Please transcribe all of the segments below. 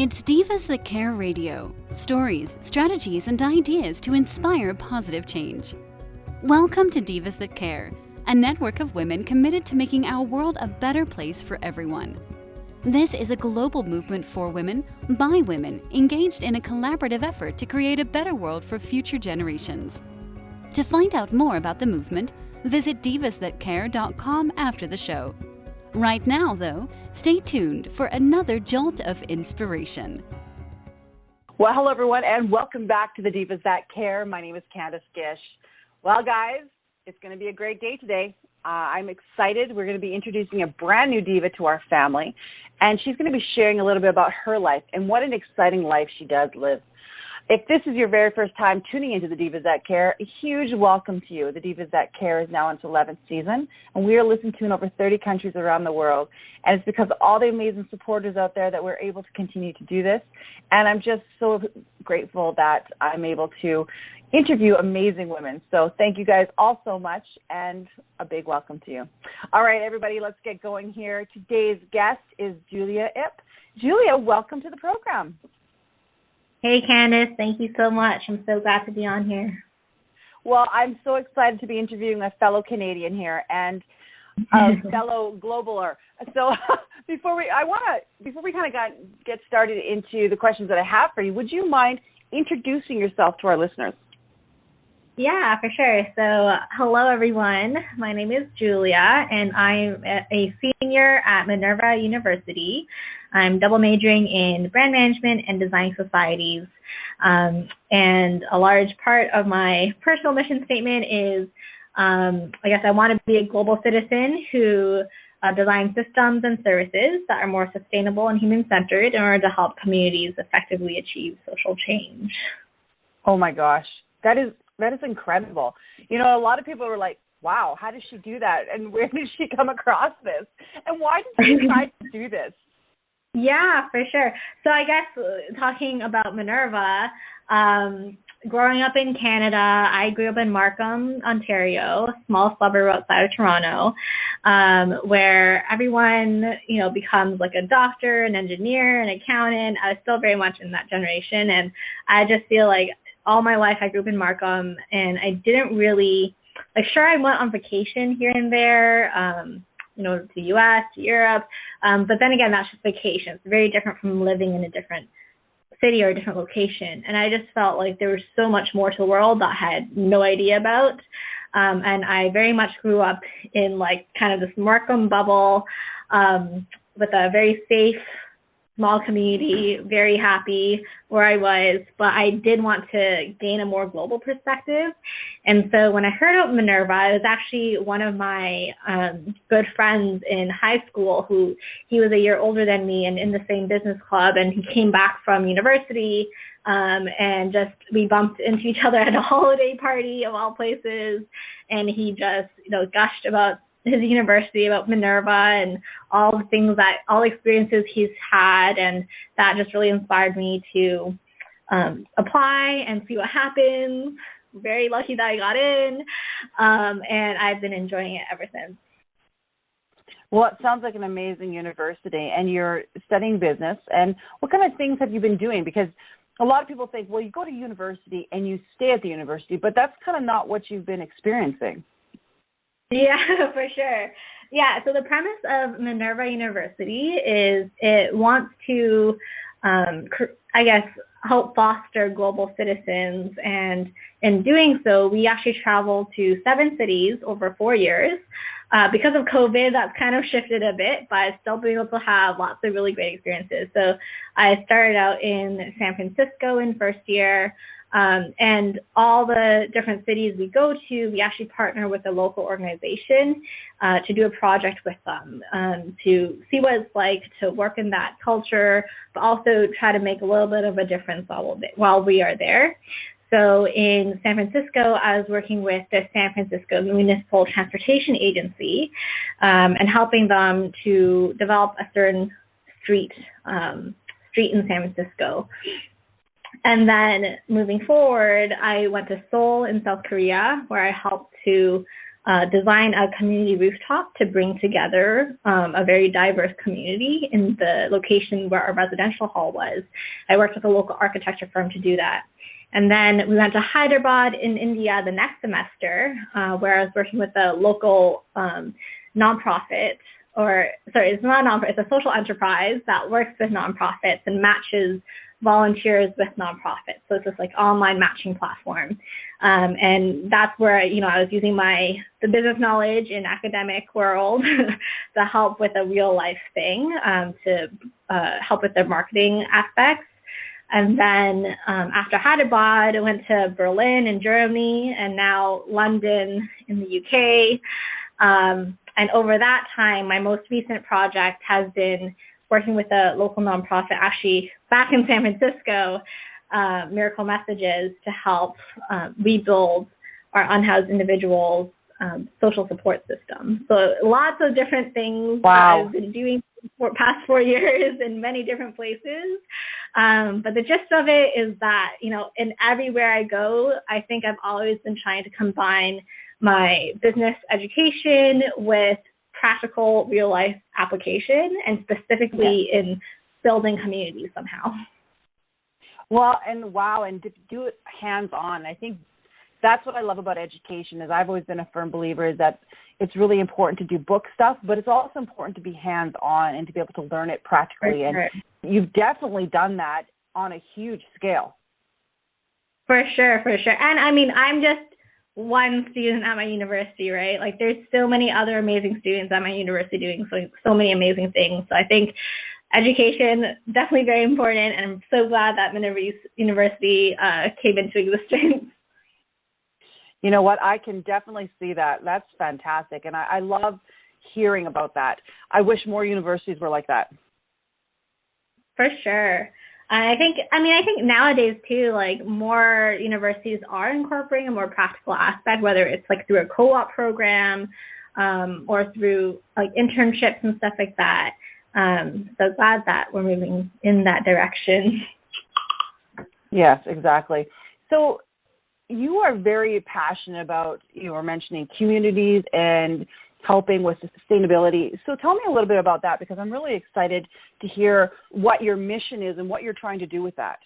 It's Divas That Care Radio. Stories, strategies, and ideas to inspire positive change. Welcome to Divas That Care, a network of women committed to making our world a better place for everyone. This is a global movement for women, by women, engaged in a collaborative effort to create a better world for future generations. To find out more about the movement, visit divasthatcare.com after the show. Right now, though, stay tuned for another jolt of inspiration. Well, hello, everyone, and welcome back to the Divas That Care. My name is Candace Gish. Well, guys, it's going to be a great day today. I'm excited. We're going to be introducing a brand new diva to our family, and she's going to be sharing a little bit about her life and what an exciting life she does live. If this is your very first time tuning into the Divas That Care, a huge welcome to you. The Divas That Care is now in its 11th season, and we are listened to in over 30 countries around the world. And it's because of all the amazing supporters out there that we're able to continue to do this. And I'm just so grateful that I'm able to interview amazing women. So thank you guys all so much, and a big welcome to you. All right, everybody, let's get going here. Today's guest is Julia Ip. Julia, welcome to the program. Hey, Candace. Thank you so much. I'm so glad to be on here. Well, I'm so excited to be interviewing a fellow Canadian here and a fellow globaler. So before we kind of get started into the questions that I have for you, would you mind introducing yourself to our listeners? Yeah, for sure. So hello, everyone. My name is Julia, and I'm a senior at Minerva University. I'm double majoring in brand management and design societies. And a large part of my personal mission statement is, I want to be a global citizen who designs systems and services that are more sustainable and human-centered in order to help communities effectively achieve social change. Oh, my gosh. That is incredible. You know, a lot of people were like, wow, how did she do that? And where did she come across this? And why did she decide to do this? Yeah, for sure. So I guess talking about Minerva, growing up in Canada, I grew up in Markham, Ontario, a small suburb outside of Toronto, where everyone, becomes like a doctor, an engineer, an accountant. I was still very much in that generation. And I just feel like all my life I grew up in Markham, and I didn't really, sure, I went on vacation here and there, to the U.S., to Europe. But then again, that's just vacation. It's very different from living in a different city or a different location. And I just felt like there was so much more to the world that I had no idea about. And I very much grew up in kind of this Markham bubble with a very safe, small community, very happy where I was, but I did want to gain a more global perspective. And so when I heard about Minerva, it was actually one of my good friends in high school he was a year older than me and in the same business club, and he came back from university and we bumped into each other at a holiday party of all places, and he just, gushed about his university, about Minerva, and all the experiences he's had, and that just really inspired me to apply and see what happens. Very lucky that I got in, and I've been enjoying it ever since. Well, it sounds like an amazing university, and you're studying business. And what kind of things have you been doing? Because a lot of people think, well, you go to university and you stay at the university, but that's kind of not what you've been experiencing. Yeah, for sure. Yeah, so the premise of Minerva University is it wants to, help foster global citizens. And in doing so, we actually traveled to 7 cities over 4 years. Because of COVID, that's kind of shifted a bit, but I've still been able to have lots of really great experiences. So I started out in San Francisco in first year. And all the different cities we go to, we actually partner with a local organization to do a project with them to see what it's like to work in that culture, but also try to make a little bit of a difference while we are there. So in San Francisco, I was working with the San Francisco Municipal Transportation Agency and helping them to develop a certain street in San Francisco. And then moving forward, I went to Seoul in South Korea, where I helped to design a community rooftop to bring together a very diverse community in the location where our residential hall was. I worked with a local architecture firm to do that. And then we went to Hyderabad in India the next semester, where I was working with a local nonprofit, it's not a nonprofit, it's a social enterprise that works with nonprofits and matches volunteers with nonprofits. So it's this like online matching platform. And that's where, I was using the business knowledge in academic world to help with a real life thing, to help with their marketing aspects. And then after Hyderabad, I went to Berlin in Germany and now London in the UK. And over that time, my most recent project has been working with a local nonprofit, actually back in San Francisco, Miracle Messages, to help rebuild our unhoused individuals' social support system. So lots of different things that I've been doing for the past 4 years in many different places. But the gist of it is that, in everywhere I go, I think I've always been trying to combine my business education with practical real life application, and specifically in building communities somehow. Well, and to do it hands-on. I think that's what I love about education. Is I've always been a firm believer is that it's really important to do book stuff, but it's also important to be hands-on and to be able to learn it practically. For sure. And you've definitely done that on a huge scale. For sure. And I mean, I'm just one student at my university, right? Like there's so many other amazing students at my university doing so many amazing things. So I think education, definitely very important, and I'm so glad that Minerva University came into existence. You know what? I can definitely see that. That's fantastic. And I love hearing about that. I wish more universities were like that. For sure. I think nowadays too, like more universities are incorporating a more practical aspect, whether it's like through a co-op program or through like internships and stuff like that. So glad that we're moving in that direction. Yes, exactly. So you are very passionate about, you were mentioning communities and helping with sustainability. So tell me a little bit about that, because I'm really excited to hear what your mission is and what you're trying to do with that.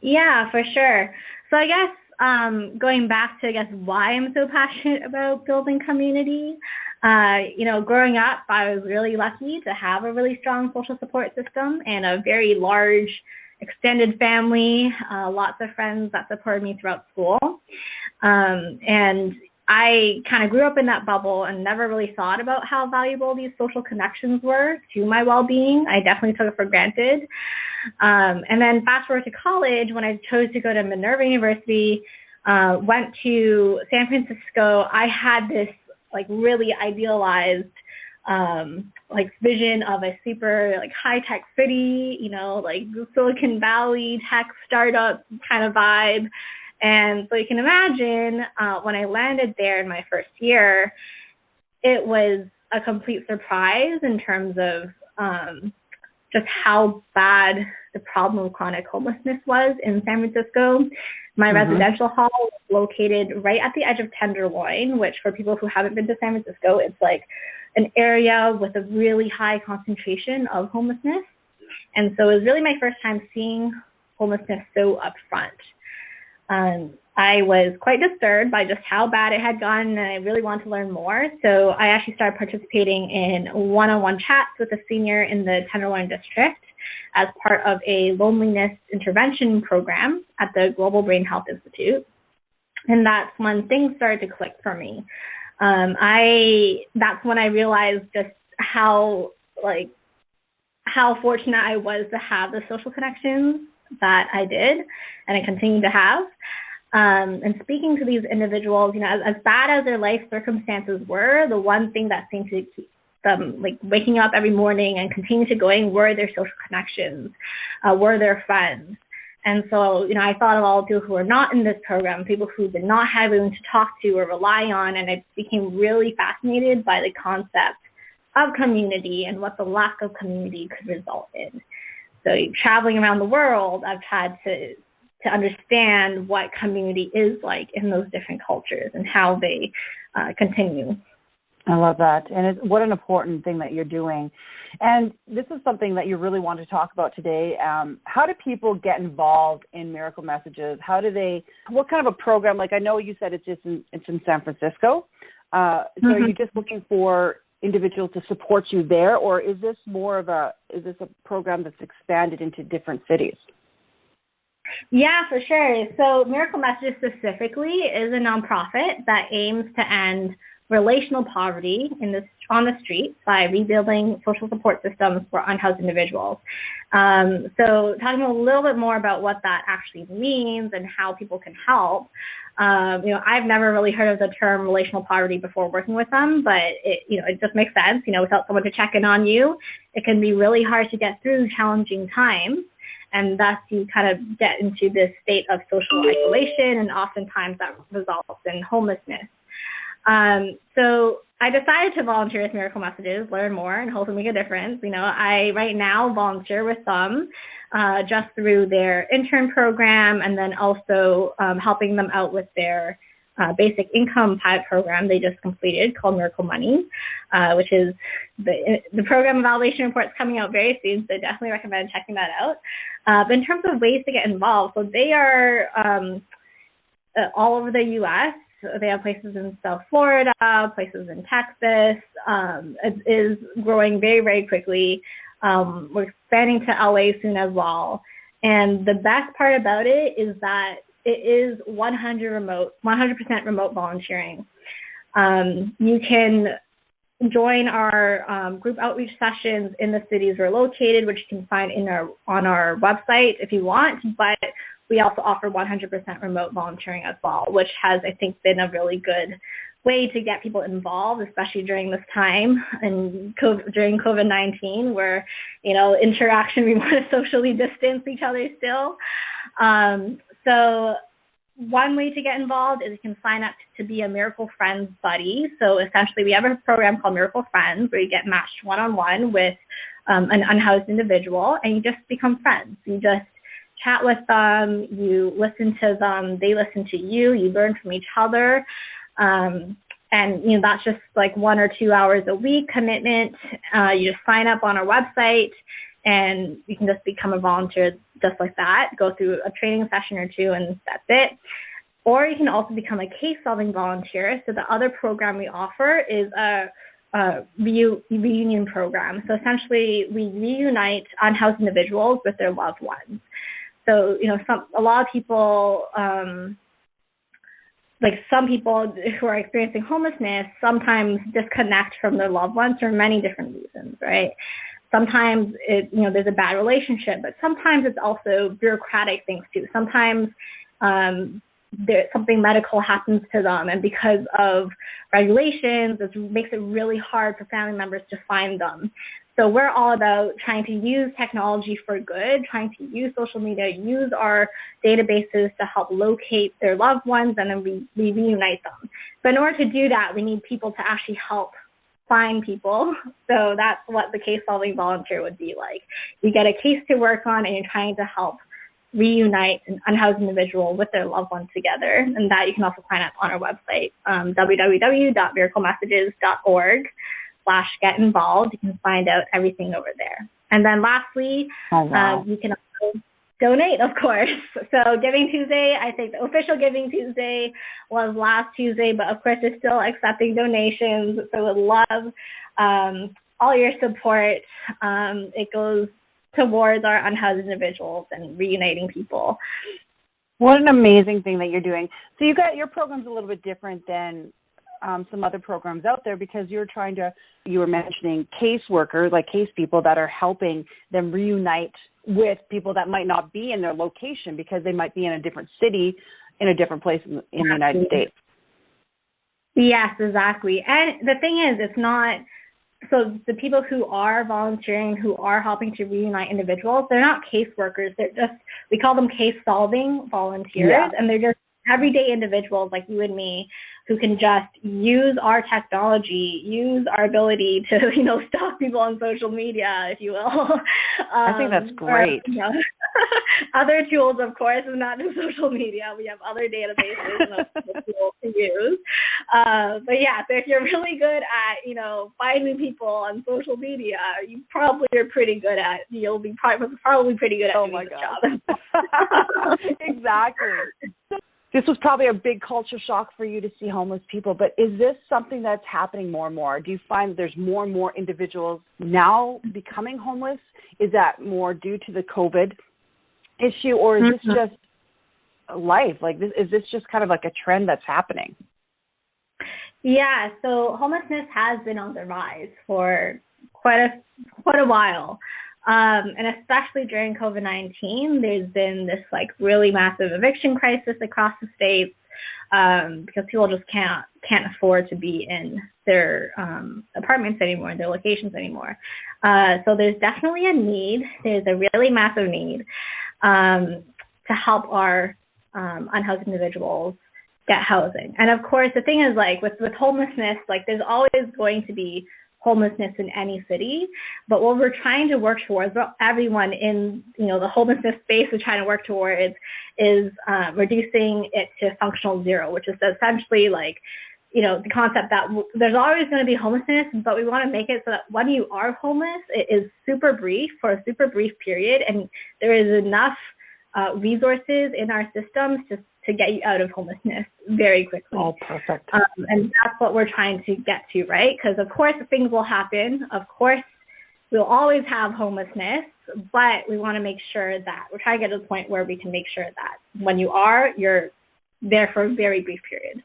Yeah, for sure. So I guess going back to, why I'm so passionate about building community, growing up, I was really lucky to have a really strong social support system and a very large extended family, lots of friends that supported me throughout school. And I kind of grew up in that bubble and never really thought about how valuable these social connections were to my well-being. I definitely took it for granted. And then fast forward to college, when I chose to go to Minerva University, went to San Francisco, I had this really idealized vision of a super high-tech city, Silicon Valley tech startup kind of vibe. And so you can imagine when I landed there in my first year, it was a complete surprise in terms of just how bad the problem of chronic homelessness was in San Francisco. My residential hall was located right at the edge of Tenderloin, which for people who haven't been to San Francisco, it's like an area with a really high concentration of homelessness. And so it was really my first time seeing homelessness so upfront. I was quite disturbed by just how bad it had gotten, and I really wanted to learn more. So I actually started participating in one-on-one chats with a senior in the Tenderloin district as part of a loneliness intervention program at the Global Brain Health Institute. And that's when things started to click for me. That's when I realized just how fortunate I was to have the social connections that I did and I continue to have. And speaking to these individuals, as bad as their life circumstances were, the one thing that seemed to keep them waking up every morning and continue to going were their social connections, were their friends. And so, I thought of all the people who were not in this program, people who did not have anyone to talk to or rely on, and I became really fascinated by the concept of community and what the lack of community could result in. So traveling around the world, I've had to to understand what community is like in those different cultures and how they continue. I love that. And what an important thing that you're doing. And this is something that you really want to talk about today. How do people get involved in Miracle Messages? What kind of a program, like I know you said it's in San Francisco. So are you just looking for individuals to support you there, or is this a program that's expanded into different cities? Yeah, for sure. So Miracle Messages specifically is a nonprofit that aims to end relational poverty on the streets by rebuilding social support systems for unhoused individuals. So talking a little bit more about what that actually means and how people can help. I've never really heard of the term relational poverty before working with them, but it just makes sense. Without someone to check in on you, it can be really hard to get through challenging times. And thus you kind of get into this state of social isolation, and oftentimes that results in homelessness. So I decided to volunteer with Miracle Messages, learn more, and hopefully make a difference. I right now volunteer with them just through their intern program, and then also helping them out with their basic income pilot program they just completed called Miracle Money, which is the program evaluation report's coming out very soon, so definitely recommend checking that out. But in terms of ways to get involved, so they are all over the U.S. They have places in South Florida, places in Texas. It is growing very, very quickly. We're expanding to LA soon as well. And the best part about it is that it is 100% remote volunteering. You can join our group outreach sessions in the cities we're located, which you can find on our website if you want, but we also offer 100% remote volunteering as well, which has, I think, been a really good way to get people involved, especially during this time and during COVID-19, where, interaction, we want to socially distance each other still. So one way to get involved is you can sign up to be a Miracle Friends buddy. So essentially we have a program called Miracle Friends where you get matched one-on-one with an unhoused individual, and you just become friends. You just chat with them, you listen to them, they listen to you, you learn from each other. And, that's just like 1 or 2 hours a week commitment. You just sign up on our website and you can just become a volunteer just like that, go through a training session or two, and that's it. Or you can also become a case-solving volunteer. So the other program we offer is a reunion program. So essentially we reunite unhoused individuals with their loved ones. So, a lot of people, some people who are experiencing homelessness sometimes disconnect from their loved ones for many different reasons, right? Sometimes there's a bad relationship, but sometimes it's also bureaucratic things too. Sometimes something medical happens to them, and because of regulations, it makes it really hard for family members to find them. So we're all about trying to use technology for good, trying to use social media, use our databases to help locate their loved ones, and then we reunite them. But in order to do that, we need people to actually help find people. So that's what the case-solving volunteer would be like. You get a case to work on, and you're trying to help reunite an unhoused individual with their loved ones together. And that you can also sign up on our website, www.miraclemessages.org/get involved. You can find out everything over there. And then lastly, you can also donate, of course. So Giving Tuesday, I think the official Giving Tuesday was last Tuesday, but of course we're still accepting donations. So we'd love all your support. It goes towards our unhoused individuals and reuniting people. What an amazing thing that you're doing. So your program's a little bit different than some other programs out there, because you were mentioning caseworkers, like case people that are helping them reunite with people that might not be in their location because they might be in a different city, in a different place in the United States. Yes, exactly. And the thing is, it's not, so the people who are volunteering, who are helping to reunite individuals, they're not caseworkers. They're just, we call them case-solving volunteers, and they're just everyday individuals like you and me who can just use our technology, use our ability to, stalk people on social media, if you will. I think that's great. other tools, of course, and not just social media. We have other databases and other tools to use. But yeah, so if you're really good at, finding people on social media, you probably are pretty good at, you'll be probably pretty good at doing the job. Exactly. This was probably a big culture shock for you to see homeless people, but is this something that's happening more and more? Do you find that there's more and more individuals now becoming homeless? Is that more due to the COVID issue, or is this just life? Like, is this just kind of like a trend that's happening? Yeah, so homelessness has been on the rise for quite a while. And especially during COVID-19, there's been this really massive eviction crisis across the states because people just can't afford to be in their apartments anymore, in their locations anymore. So there's definitely a need. There's a really massive need to help our unhoused individuals get housing. And of course, the thing is, with homelessness, there's always going to be homelessness in any city, but what we're trying to work towards, what everyone in the homelessness space is trying to work towards, is reducing it to functional zero, which is essentially the concept that there's always going to be homelessness, but we want to make it so that when you are homeless, it is super brief, for a super brief period, and there is enough resources in our systems to get you out of homelessness very quickly. Oh, perfect. And that's what we're trying to get to, right? Because, of course, things will happen. Of course, we'll always have homelessness, but we want to make sure that we're trying to get to the point where we can make sure that when you're there for a very brief period.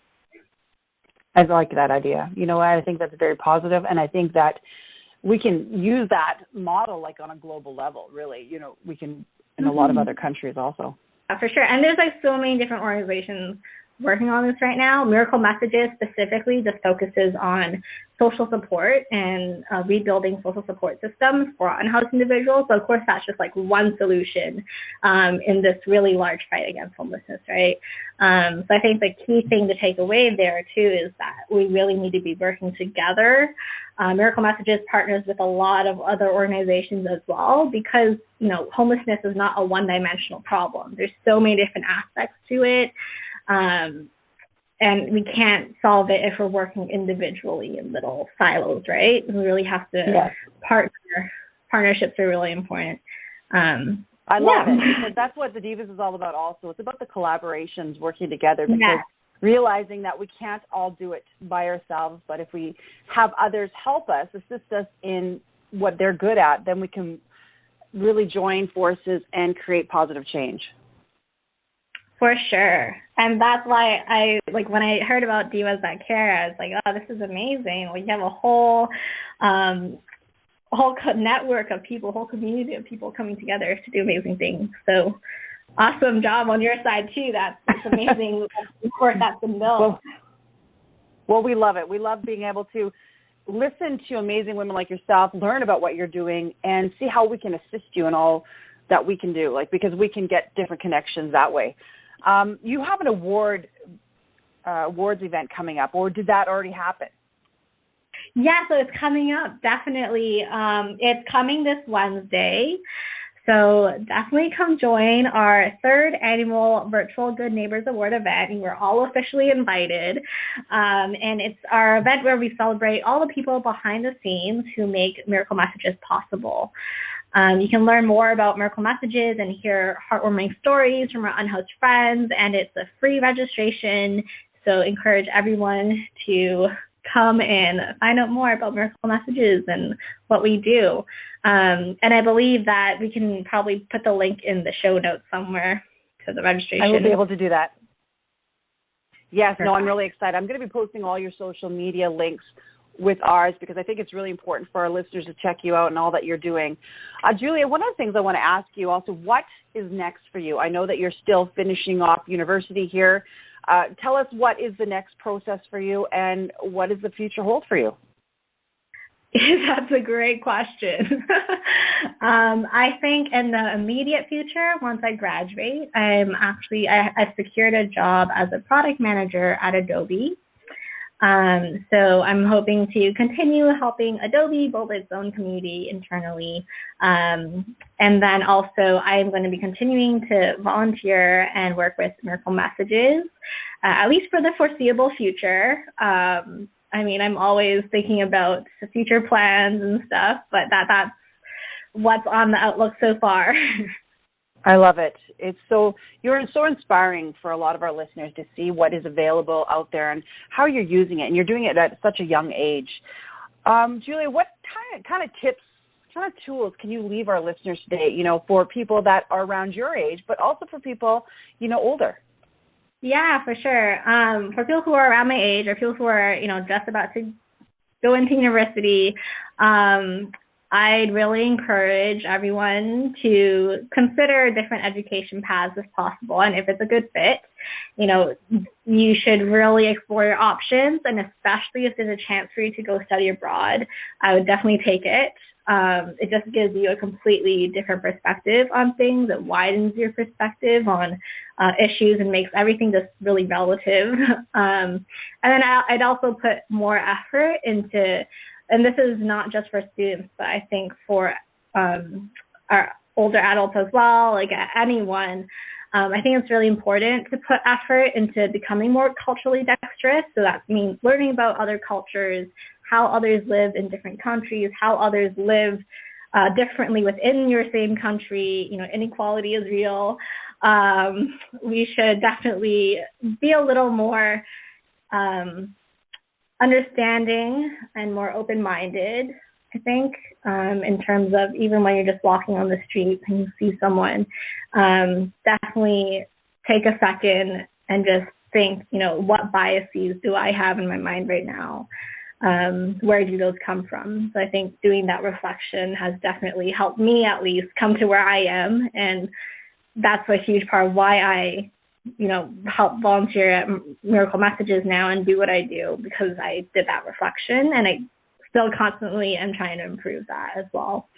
I like that idea. You know what? I think that's very positive, and I think that we can use that model on a global level, really. We can in a lot of other countries also. For sure. And there's so many different organizations working on this right now. Miracle Messages specifically just focuses on social support and rebuilding social support systems for unhoused individuals. So, of course, that's just one solution in this really large fight against homelessness, right? So I think the key thing to take away there, too, is that we really need to be working together. Miracle Messages partners with a lot of other organizations as well because, homelessness is not a one-dimensional problem. There's so many different aspects to it. And we can't solve it if we're working individually in little silos, right? We really have to partner. Partnerships are really important. I love it, because that's what the Divas is all about also. It's about the collaborations, working together, because realizing that we can't all do it by ourselves, but if we have others help us, assist us in what they're good at, then we can really join forces and create positive change. For sure. And that's why when I heard about Divas That Care, I was like, oh, this is amazing. We have a whole network of people, whole community of people coming together to do amazing things. So awesome job on your side, too. That's amazing work that's been built. Well, we love it. We love being able to listen to amazing women like yourself, learn about what you're doing, and see how we can assist you in all that we can do, because we can get different connections that way. You have an awards event coming up, or did that already happen? Yeah, so it's coming up, definitely. It's coming this Wednesday. So definitely come join our third annual Virtual Good Neighbors Award event. We're all officially invited. And it's our event where we celebrate all the people behind the scenes who make Miracle Messages possible. You can learn more about Miracle Messages and hear heartwarming stories from our unhoused friends, and it's a free registration, so encourage everyone to come and find out more about Miracle Messages and what we do. And I believe that we can probably put the link in the show notes somewhere to the registration. I will be able to do that. Yes, no, I'm really excited. I'm going to be posting all your social media links with ours, because I think it's really important for our listeners to check you out and all that you're doing. Julia, one of the things I want to ask you also, what is next for you? I know that you're still finishing off university here. Tell us, what is the next process for you, and what does the future hold for you? That's a great question. I think in the immediate future, once I graduate, I've secured a job as a product manager at Adobe. So I'm hoping to continue helping Adobe build its own community internally. And then also I'm going to be continuing to volunteer and work with Miracle Messages, at least for the foreseeable future. I mean, I'm always thinking about the future plans and stuff, but that's what's on the outlook so far. I love it. You're so inspiring for a lot of our listeners to see what is available out there and how you're using it, and you're doing it at such a young age. Julia, what kind of tips, kind of tools can you leave our listeners today, for people that are around your age, but also for people, older? Yeah, for sure. For people who are around my age or people who are, just about to go into university, I'd really encourage everyone to consider different education paths if possible. And if it's a good fit, you should really explore your options. And especially if there's a chance for you to go study abroad, I would definitely take it. It just gives you a completely different perspective on things. It widens your perspective on issues and makes everything just really relative. And then I'd also put more effort into, and this is not just for students, but I think for our older adults as well, like anyone, I think it's really important to put effort into becoming more culturally dexterous. So that means learning about other cultures, how others live in different countries, how others live differently within your same country. Inequality is real. We should definitely be a little more understanding and more open-minded, I think, in terms of even when you're just walking on the street and you see someone, definitely take a second and just think, what biases do I have in my mind right now? Where do those come from? So I think doing that reflection has definitely helped me at least come to where I am. And that's a huge part of why I, help volunteer at Miracle Messages now and do what I do, because I did that reflection and I still constantly am trying to improve that as well.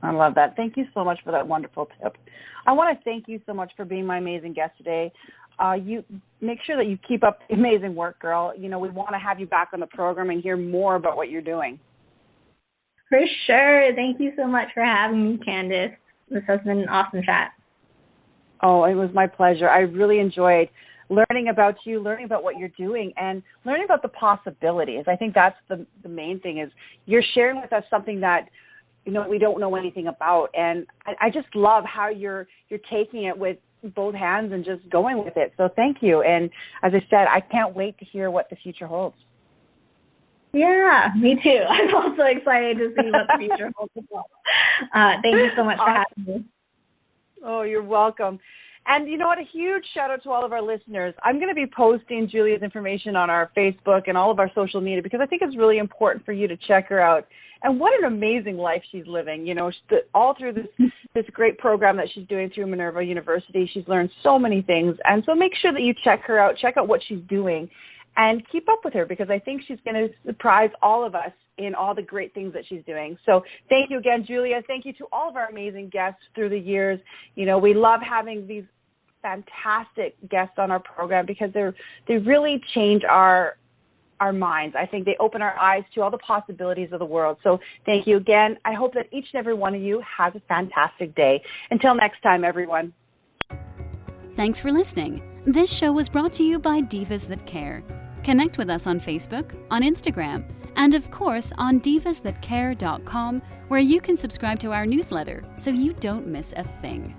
I love that. Thank you so much for that wonderful tip. I want to thank you so much for being my amazing guest today. You make sure that you keep up the amazing work, girl. We want to have you back on the program and hear more about what you're doing. For sure. Thank you so much for having me, Candace. This has been an awesome chat. Oh, it was my pleasure. I really enjoyed learning about you, learning about what you're doing, and learning about the possibilities. I think that's the main thing, is you're sharing with us something that we don't know anything about. And I just love how you're taking it with both hands and just going with it. So thank you. And as I said, I can't wait to hear what the future holds. Yeah, me too. I'm also excited to see what the future holds as well. Thank you so much for having me. Oh, you're welcome. And you know what? A huge shout out to all of our listeners. I'm going to be posting Julia's information on our Facebook and all of our social media, because I think it's really important for you to check her out. And what an amazing life she's living. All through this great program that she's doing through Minerva University, she's learned so many things. And so make sure that you check her out, check out what she's doing, and keep up with her, because I think she's going to surprise all of us in all the great things that she's doing. So thank you again, Julia. Thank you to all of our amazing guests through the years. We love having these fantastic guests on our program, because they really change our minds. I think they open our eyes to all the possibilities of the world. So thank you again. I hope that each and every one of you has a fantastic day. Until next time, everyone. Thanks for listening. This show was brought to you by Divas That Care. Connect with us on Facebook, on Instagram, and of course on divasthatcare.com, where you can subscribe to our newsletter so you don't miss a thing.